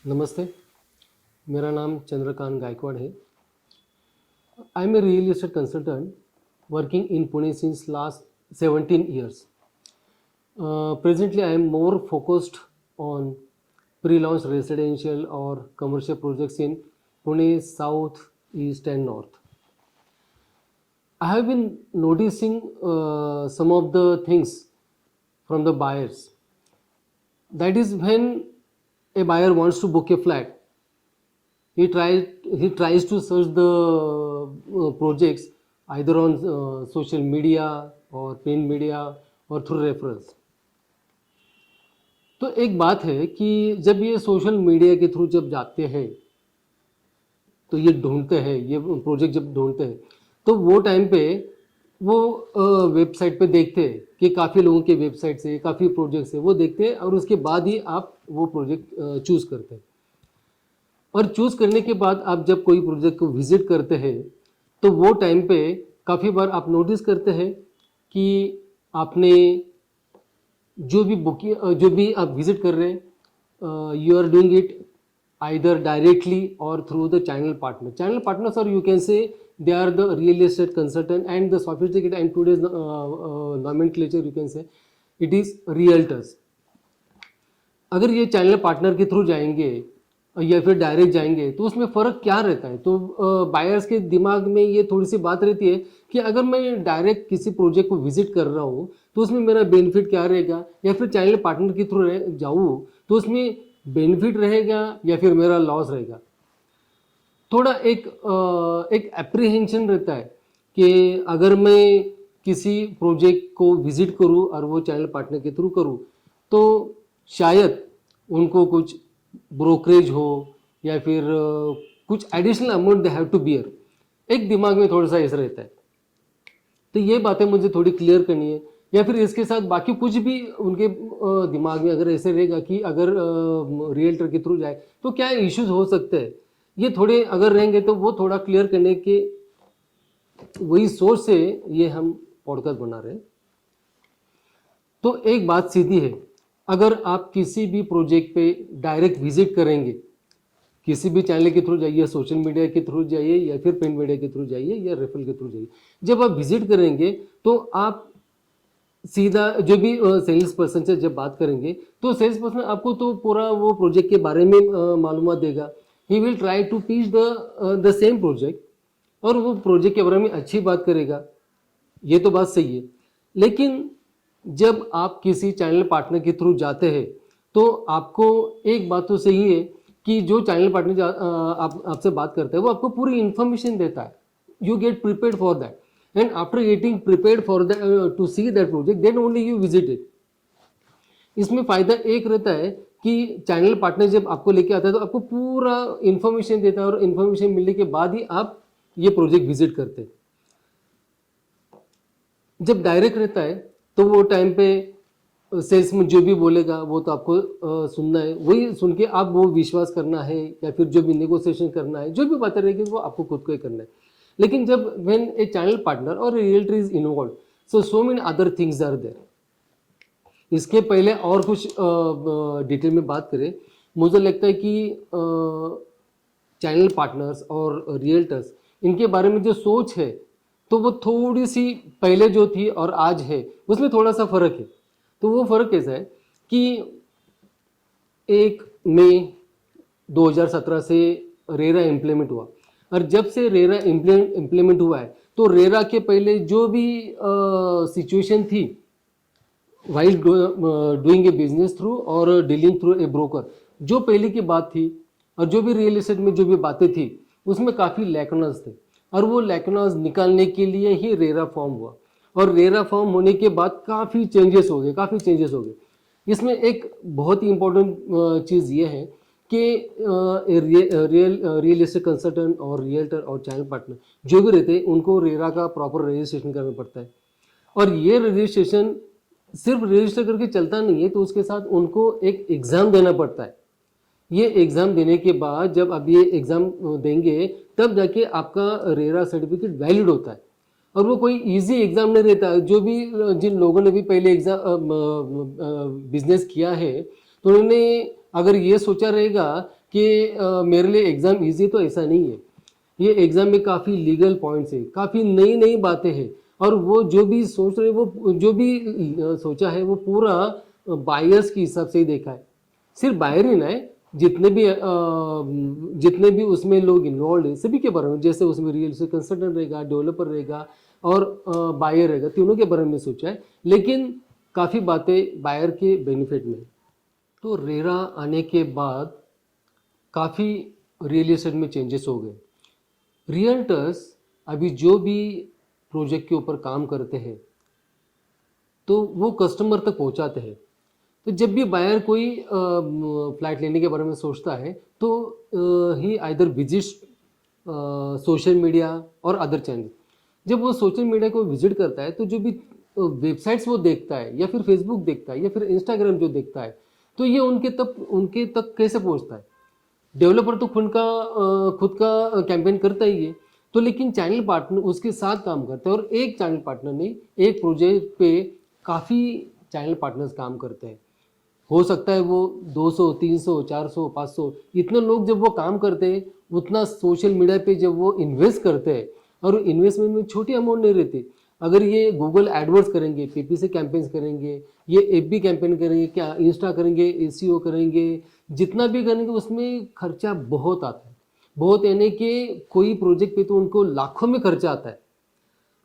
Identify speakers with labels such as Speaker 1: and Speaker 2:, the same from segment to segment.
Speaker 1: नमस्ते, मेरा नाम चंद्रकांत गायकवाड़ है। I am a real estate consultant working in Pune since last 17 years. Presently, I am more focused on pre-launch residential or commercial projects in Pune South, East, and North. I have been noticing some of the things from the buyers. That is, when a buyer wants to book a flat, he tries to search the projects either on social media or print media or through referrals. तो एक बात है कि जब ये social media के through जब जाते हैं तो ये ढूंढते हैं, ये प्रोजेक्ट जब ढूंढते हैं तो वो टाइम पे वो वेबसाइट पे देखते हैं कि काफ़ी लोगों के वेबसाइट से काफ़ी प्रोजेक्ट्स है वो देखते हैं और उसके बाद ही आप वो प्रोजेक्ट चूज़ करते हैं। और चूज़ करने के बाद आप जब कोई प्रोजेक्ट को विजिट करते हैं तो वो टाइम पे काफ़ी बार आप नोटिस करते हैं कि आपने जो भी आप विजिट कर रहे हैं, you are doing it either directly or through the channel partners, और you can say they are the real estate consultant and the sophisticated and today's nomenclature you can say it is realtors. अगर ये channel partner के through जाएंगे या फिर direct जाएंगे तो उसमें फ़र्क क्या रहता है? तो बायर्स के दिमाग में ये थोड़ी सी बात रहती है कि अगर मैं डायरेक्ट किसी प्रोजेक्ट को विजिट कर रहा हूँ तो उसमें मेरा बेनिफिट क्या रहेगा, या फिर चैनल पार्टनर के थ्रू जाऊँ तो उसमें बेनिफिट रहेगा या फिर मेरा लॉस रहेगा। थोड़ा एक एप्रीहेंशन रहता है कि अगर मैं किसी प्रोजेक्ट को विजिट करूं और वो चैनल पार्टनर के थ्रू करूं तो शायद उनको कुछ ब्रोकरेज हो या फिर कुछ additional amount they have to bear. एक दिमाग में थोड़ा सा ऐसा रहता है, तो ये बातें मुझे थोड़ी क्लियर करनी है। या फिर इसके साथ बाकी कुछ भी उनके दिमाग में अगर ऐसे रहेगा कि अगर रियल्टर के थ्रू जाए तो क्या इश्यूज हो सकते हैं, ये थोड़े अगर रहेंगे तो वो थोड़ा क्लियर करने के वही सोच से ये हम पॉडकास्ट बना रहे हैं। तो एक बात सीधी है, अगर आप किसी भी प्रोजेक्ट पे डायरेक्ट विजिट करेंगे, किसी भी चैनल के थ्रू जाइए, सोशल मीडिया के थ्रू जाइए या फिर प्रिंट मीडिया के थ्रू जाइए या रेफरल के थ्रू जाइए, जब आप विजिट करेंगे तो आप सीधा जो भी सेल्स पर्सन से जब बात करेंगे तो सेल्स पर्सन आपको तो पूरा वो प्रोजेक्ट के बारे में मालूमात देगा। He will try to pitch the same project और वो प्रोजेक्ट के बारे में अच्छी बात करेगा, ये तो बात सही है। लेकिन जब आप किसी चैनल पार्टनर के थ्रू जाते हैं तो आपको एक बात तो सही है कि जो चैनल पार्टनर आपसे बात करता है वो आपको पूरी इन्फॉर्मेशन देता है। You get prepared for that and after getting prepared for the to see that project then only you visit it. इसमें फ़ायदा एक रहता है कि चैनल पार्टनर जब आपको लेके आता है तो आपको पूरा इन्फॉर्मेशन देता है और इन्फॉर्मेशन मिलने के बाद ही आप ये प्रोजेक्ट विजिट करते हैं। जब डायरेक्ट रहता है तो वो टाइम पे सेल्स में जो भी बोलेगा वो तो आपको सुनना है, वही सुन के आप वो विश्वास करना है या फिर जो भी नेगोशिएशन करना है, जो भी बातें रहेगी वो आपको खुद को ही करना है। लेकिन जब when a channel partner or a realtor is involved, so many other things are there. इसके पहले और कुछ डिटेल में बात करें, मुझे लगता है कि चैनल पार्टनर्स और रियल्टर्स इनके बारे में जो सोच है तो वो थोड़ी सी पहले जो थी और आज है उसमें थोड़ा सा फ़र्क है। तो वो फ़र्क कैसा है कि 1 मई 2017 से रेरा इम्प्लीमेंट हुआ और जब से रेरा इम्प्लीमेंट हुआ है तो रेरा के पहले जो भी सिचुएशन थी while doing a business through और डीलिंग थ्रू ए ब्रोकर, जो पहले की बात थी और जो भी रियल एस्टेट में जो भी बातें थी उसमें काफ़ी लैकनास थे और वो लैकनास निकालने के लिए ही रेरा फॉर्म हुआ। और रेरा फॉर्म होने के बाद काफ़ी चेंजेस हो गए। इसमें एक बहुत ही इम्पोर्टेंट चीज़ ये है कि रियल एस्टेट कंसल्टेंट और रियल्टर और चैनल पार्टनर जो भी रहते हैं उनको रेरा का प्रॉपर रजिस्ट्रेशन करना पड़ता है। और ये रजिस्ट्रेशन सिर्फ रजिस्टर करके चलता नहीं है, तो उसके साथ उनको एक एग्ज़ाम देना पड़ता है। ये एग्ज़ाम देने के बाद जब आप ये एग्ज़ाम देंगे तब जाके आपका रेरा सर्टिफिकेट वैलिड होता है। और वो कोई इजी एग्ज़ाम नहीं रहता। जो भी जिन लोगों ने भी पहले एग्ज़ाम बिजनेस किया है तो उन्होंने अगर ये सोचा रहेगा कि मेरे लिए एग्ज़ाम इजी है, तो ऐसा नहीं है। ये एग्ज़ाम में काफ़ी लीगल पॉइंट्स है, काफ़ी नई नई बातें हैं, और वो जो भी सोच रहे, वो जो भी सोचा है, वो पूरा बायर्स के हिसाब से ही देखा है। सिर्फ बायर ही ना है, जितने भी उसमें लोग इन्वॉल्व है, सभी के बारे में, जैसे उसमें रियल एस्टेट कंसल्टेंट रहेगा, डेवलपर रहेगा और बायर रहेगा, तीनों के बारे में सोचा है। लेकिन काफ़ी बातें बायर के बेनिफिट में। तो रेरा आने के बाद काफ़ी रियल एस्टेट में चेंजेस हो गए। रियल्टर्स अभी जो भी प्रोजेक्ट के ऊपर काम करते हैं, तो वो कस्टमर तक पहुंचाते हैं। तो जब भी बायर कोई फ्लैट लेने के बारे में सोचता है, तो ही आइदर विजिट्स सोशल मीडिया और अदर चैनल। जब वो सोशल मीडिया को विजिट करता है, तो जो भी वेबसाइट्स वो देखता है, या फिर फेसबुक देखता है, या फिर इंस्टाग्राम जो देखता है, तो ये उनके तक कैसे पहुंचता है? डेवलपर तो खुद का कैंपेन करता ही है, तो लेकिन चैनल पार्टनर उसके साथ काम करते हैं, और एक चैनल पार्टनर नहीं, एक प्रोजेक्ट पे काफ़ी चैनल पार्टनर्स काम करते हैं। हो सकता है वो 200, 300, 400, 500 इतने लोग जब वो काम करते हैं, उतना सोशल मीडिया पे जब वो इन्वेस्ट करते हैं, और इन्वेस्टमेंट में छोटी अमाउंट नहीं रहती। अगर ये गूगल एडवर्ड्स करेंगे, पीपीसी कैंपेन्स करेंगे, ये एफबी कैंपेन करेंगे, क्या इंस्टा करेंगे, एसईओ करेंगे, जितना भी करेंगे उसमें खर्चा बहुत आता है। बहुत यानी कि कोई प्रोजेक्ट पे तो उनको लाखों में खर्चा आता है।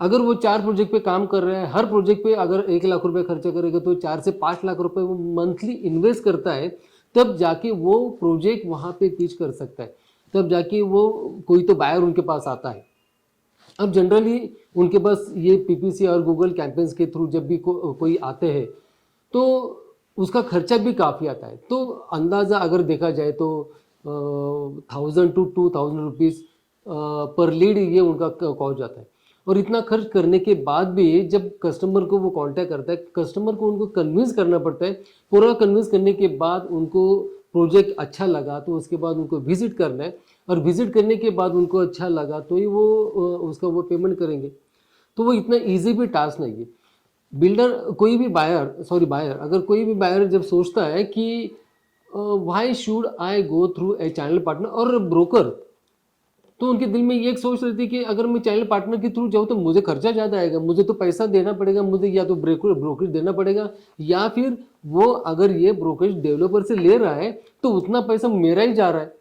Speaker 1: अगर वो 4 प्रोजेक्ट पे काम कर रहे हैं, हर प्रोजेक्ट पे अगर 1 लाख रुपए खर्चा करेगा, तो 4 से 5 लाख रुपए वो मंथली इन्वेस्ट करता है, तब जाके वो प्रोजेक्ट वहाँ पे पिच कर सकता है, तब जाके वो कोई तो बायर उनके पास आता है। अब जनरली उनके पास ये पीपीसी और गूगल कैंपेन्स के थ्रू जब भी कोई आते हैं, तो उसका खर्चा भी काफ़ी आता है। तो अंदाज़ा अगर देखा जाए तो 1000 to 2000 रुपीज़ पर लीड ये उनका कॉस्ट जाता है। और इतना खर्च करने के बाद भी जब कस्टमर को वो कांटेक्ट करता है, कस्टमर को उनको कन्विंस करना पड़ता है। पूरा कन्विंस करने के बाद उनको प्रोजेक्ट अच्छा लगा, तो उसके बाद उनको विजिट करना है, और विजिट करने के बाद उनको अच्छा लगा तो ही वो उसका वो पेमेंट करेंगे। तो वो इतना ईजी भी टास्क नहीं है। बिल्डर कोई भी बायर अगर कोई भी बायर जब सोचता है कि why should I go through a channel partner और ब्रोकर, तो उनके दिल में ये एक सोच रहती है कि अगर मैं चैनल पार्टनर के थ्रू जाऊँ तो मुझे खर्चा ज़्यादा आएगा, मुझे तो पैसा देना पड़ेगा, मुझे या तो ब्रोकरेज देना पड़ेगा, या फिर वो अगर ये ब्रोकरेज डेवलपर से ले रहा है तो उतना पैसा मेरा ही जा रहा है,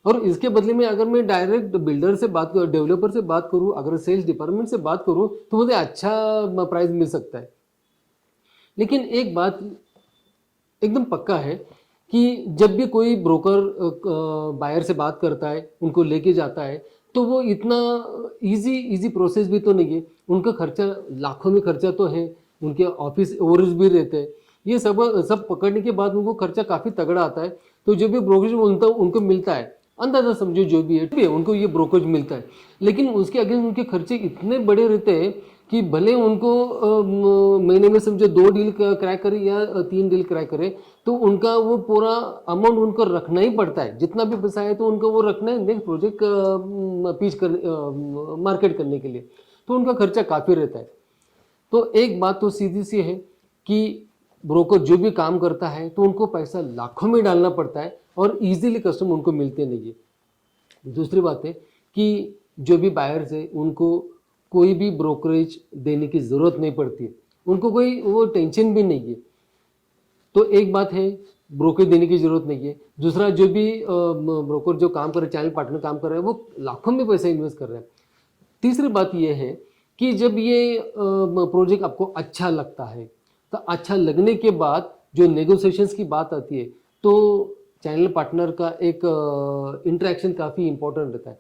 Speaker 1: और इसके बदले में अगर मैं डायरेक्ट बिल्डर से बात करूँ, डेवलपर से बात करूँ, अगर सेल्स डिपार्टमेंट से बात करूँ, तो मुझे अच्छा प्राइस मिल सकता है। लेकिन एक बात एकदम पक्का है कि जब भी कोई ब्रोकर बायर से बात करता है, उनको लेके जाता है, तो वो इतना इजी प्रोसेस भी तो नहीं है। उनका खर्चा लाखों में खर्चा तो है, उनके ऑफिस ओवरेज भी रहते हैं, ये सब पकड़ने के बाद उनको खर्चा काफ़ी तगड़ा आता है। तो जो भी ब्रोकरेज उनको मिलता है, अंदाजा समझो जो भी है उनको ये ब्रोकरेज मिलता है, लेकिन उसके अगेंस्ट उनके खर्चे इतने बड़े रहते हैं कि भले उनको महीने में समझो 2 डील क्रैक करे या 3 डील क्रैक करे, तो उनका वो पूरा अमाउंट उनको रखना ही पड़ता है। जितना भी पैसा है तो उनको वो रखना है नेक्स्ट प्रोजेक्ट पिच कर मार्केट करने के लिए, तो उनका खर्चा काफ़ी रहता है। तो एक बात तो सीधी सी है कि ब्रोकर जो भी काम करता है तो उनको पैसा लाखों में डालना पड़ता है, और इजीली कस्टमर उनको मिलते नहीं है। दूसरी बात है कि जो भी बायर्स है उनको कोई भी ब्रोकरेज देने की ज़रूरत नहीं पड़ती है, उनको कोई वो टेंशन भी नहीं है। तो एक बात है, ब्रोकरेज देने की ज़रूरत नहीं है। दूसरा, जो भी ब्रोकर जो काम कर रहे हैं, चैनल पार्टनर काम कर रहे हैं, वो लाखों में पैसा इन्वेस्ट कर रहे हैं। तीसरी बात यह है कि जब ये प्रोजेक्ट आपको अच्छा लगता है, तो अच्छा लगने के बाद जो नेगोशिएशंस की बात आती है, तो चैनल पार्टनर का एक इंटरेक्शन काफ़ी इंपॉर्टेंट रहता है।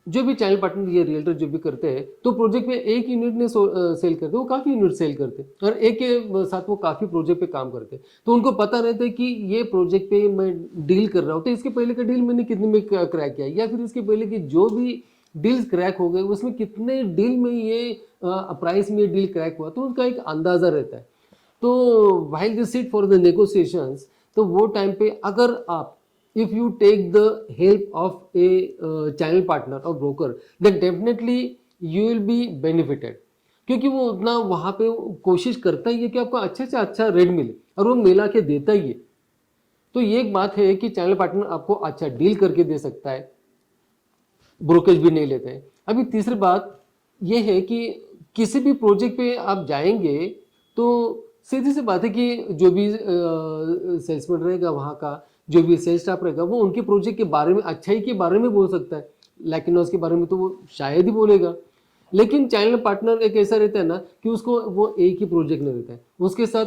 Speaker 1: जो भी चैनल पार्टनर ये रियल्टर जो भी करते हैं, तो प्रोजेक्ट में एक यूनिट ने सेल करते, वो काफ़ी यूनिट सेल करते, और एक के साथ वो काफ़ी प्रोजेक्ट पे काम करते। तो उनको पता रहता है कि ये प्रोजेक्ट पे मैं डील कर रहा हूँ, तो इसके पहले का डील मैंने कितने में क्रैक किया, या फिर इसके पहले की जो भी डील्स क्रैक हो गए उसमें कितने डील में ये प्राइस में डील क्रैक हुआ, तो उनका एक अंदाज़ा रहता है। तो while they sit for the negotiations, तो वो टाइम पे अगर आप if you take the help of a channel partner or broker, then definitely you will be benefited, क्योंकि वो उतना वहाँ पे कोशिश करता ही है कि आपको अच्छा से अच्छा रेट मिले, और वो मिला के देता ही है। तो ये एक बात है कि चैनल पार्टनर आपको अच्छा डील करके दे सकता है, ब्रोकरेज भी नहीं लेते हैं। अभी तीसरी बात ये है कि किसी भी प्रोजेक्ट पे आप जाएंगे तो सीधी सी बात है कि जो भी सेल्समैन रहेगा वहाँ का, जो भी सेल्स स्टाफ रहेगा, वो उनके प्रोजेक्ट के बारे में, अच्छाई के बारे में बोल सकता है, लेकिन उसके बारे में तो वो शायद ही बोलेगा। लेकिन चैनल पार्टनर एक ऐसा रहता है ना कि उसको वो एक ही प्रोजेक्ट नहीं रहता है, उसके साथ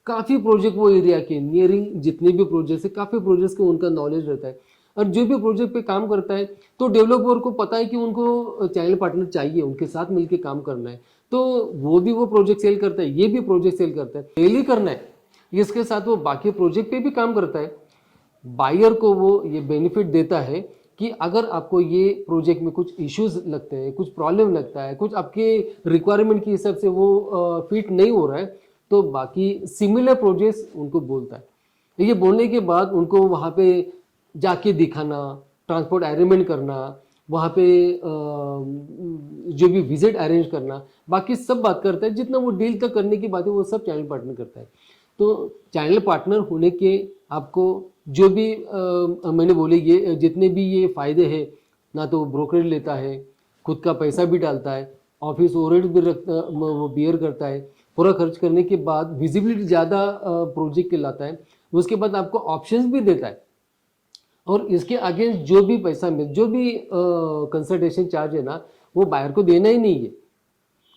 Speaker 1: काफ़ी प्रोजेक्ट, वो एरिया के नियरिंग जितने भी प्रोजेक्ट्स है, काफ़ी प्रोजेक्ट्स का उनका नॉलेज रहता है। और जो भी प्रोजेक्ट पे काम करता है तो डेवलपर को पता है कि उनको चैनल पार्टनर चाहिए, उनके साथ मिलकर काम करना है, तो वो भी वो प्रोजेक्ट सेल करता है, ये भी प्रोजेक्ट सेल करता है, सेल ही करना है, इसके साथ वो बाकी प्रोजेक्ट पे भी काम करता है। बायर को वो ये बेनिफिट देता है कि अगर आपको ये प्रोजेक्ट में कुछ इश्यूज लगते हैं, कुछ प्रॉब्लम लगता है, कुछ आपके रिक्वायरमेंट के हिसाब से वो फिट नहीं हो रहा है, तो बाकी सिमिलर प्रोजेक्ट्स उनको बोलता है। ये बोलने के बाद उनको वहाँ पे जाके दिखाना, ट्रांसपोर्ट अरेंजमेंट करना, वहाँ पे जो भी विजिट अरेंज करना, बाकी सब बात करता है। जितना वो डील तक करने की बात है वो सब चैनल पार्टनर करता है। तो चैनल पार्टनर होने के आपको जो भी मैंने बोले ये जितने भी ये फ़ायदे हैं, ना तो ब्रोकरेज लेता है, खुद का पैसा भी डालता है, ऑफिस ओवरहेड भी रखता, वो बियर करता है, पूरा खर्च करने के बाद विजिबिलिटी ज़्यादा प्रोजेक्ट के लाता है, उसके बाद आपको ऑप्शंस भी देता है, और इसके अगेंस्ट जो भी पैसा मिल, जो भी कंसल्टेशन चार्ज है ना, वो बायर को देना ही नहीं है,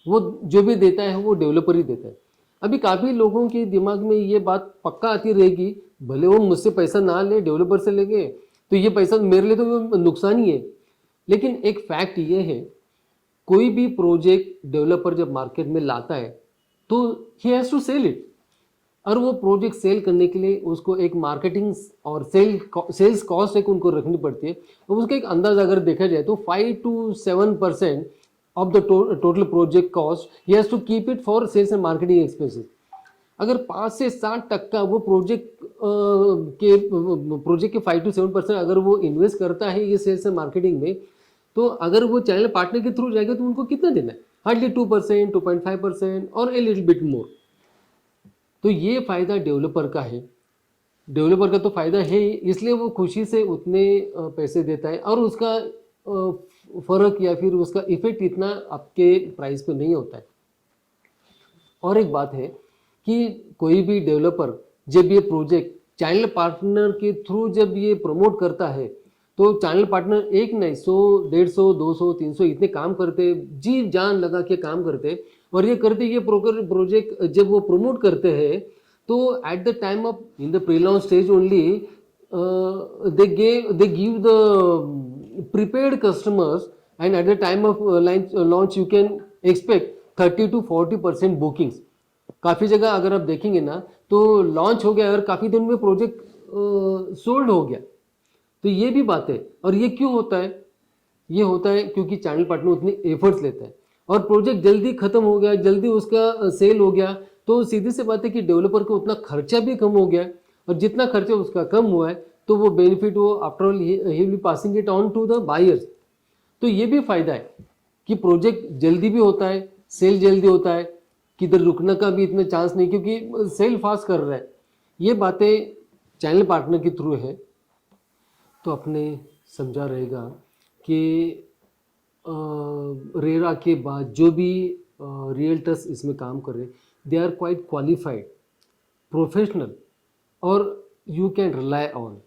Speaker 1: वो जो भी देता है वो डेवलपर ही देता है। अभी काफ़ी लोगों के दिमाग में ये बात पक्का आती रहेगी, भले वो मुझसे पैसा ना ले, डेवलपर से लेंगे तो ये पैसा मेरे लिए तो वो नुकसान ही है। लेकिन एक फैक्ट ये है, कोई भी प्रोजेक्ट डेवलपर जब मार्केट में लाता है तो he has to sell it, और वो प्रोजेक्ट सेल करने के लिए उसको एक मार्केटिंग और सेल्स कॉस्ट एक उनको रखनी पड़ती है। और उसका एक अंदाज़ अगर देखा जाए तो 5 to 7% of the total project cost he has to keep it for sales and marketing expenses. अगर 5 से 7% वो प्रोजेक्ट के 5 to 7% अगर वो इन्वेस्ट करता है ये सेल्स एंड मार्केटिंग में, तो अगर वो चैनल पार्टनर के थ्रू जाएगा तो उनको कितना देना है? हार्डली 2%, 2.5% और ए लिटिल बिट मोर। तो ये फ़ायदा डेवलपर का है, डेवलपर का तो फ़ायदा है ही, इसलिए वो खुशी से उतने पैसे देता है, और उसका फ़र्क या फिर उसका इफ़ेक्ट इतना आपके प्राइस पे नहीं होता है। और एक बात है कि कोई भी डेवलपर जब ये प्रोजेक्ट चैनल पार्टनर के थ्रू जब ये प्रमोट करता है, तो चैनल पार्टनर एक नहीं 100, 150, 200, 300 इतने काम करते, जी जान लगा के काम करते, और ये करते ये प्रोजेक्ट जब वो प्रमोट करते हैं तो at the time of in the pre launch stage only they give the prepaid customers, and at the time of launch you can expect 30 to 40% bookings. काफ़ी जगह अगर आप देखेंगे ना तो लॉन्च हो गया और काफ़ी दिन में प्रोजेक्ट सोल्ड हो गया। तो ये भी बात है, और ये क्यों होता है? ये होता है क्योंकि चैनल पार्टनर उतने एफर्ट्स लेता है, और प्रोजेक्ट जल्दी खत्म हो गया, जल्दी उसका सेल हो गया, तो सीधी सी बात है कि डेवलपर को उतना खर्चा भी कम हो गया, और जितना खर्चा उसका कम हुआ है तो वो बेनिफिट वो after all he will be passing it on to the buyers. तो ये भी फायदा है कि प्रोजेक्ट जल्दी भी होता है, सेल जल्दी होता है, किधर रुकने का भी इतना चांस नहीं क्योंकि सेल फास्ट कर रहा है। ये बातें चैनल पार्टनर के थ्रू है। तो अपने समझा रहेगा कि रेरा के बाद जो भी रियल्टर्स इसमें काम कर रहे, they are quite qualified, professional, और यू कैन रिलाई ऑन।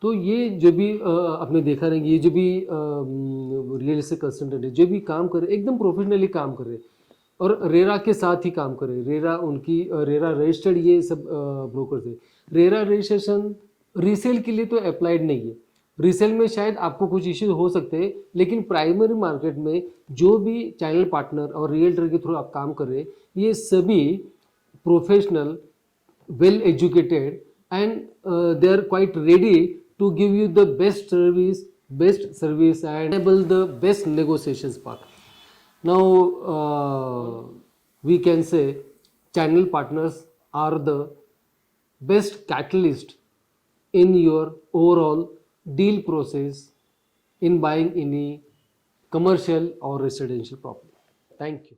Speaker 1: तो ये जो भी आपने देखा रहेंगे, ये जो भी रियल एस्टेट कंसल्टेंट है जो भी काम कर रहे एकदम प्रोफेशनली काम कर रहे, और रेरा के साथ ही काम कर रहे। रेरा उनकी रेरा रजिस्टर्ड ये सब ब्रोकर थे। रेरा रजिस्ट्रेशन रीसेल के लिए तो अप्लाइड नहीं है, रीसेल में शायद आपको कुछ इश्यूज हो सकते हैं, लेकिन प्राइमरी मार्केट में जो भी चैनल पार्टनर और रियल्टर के थ्रू आप काम कर रहे, ये सभी professional, well educated, and they are quite ready to give you the best service and enable the best negotiations part. Now we can say channel partners are the best catalyst in your overall deal process in buying any commercial or residential property. Thank you.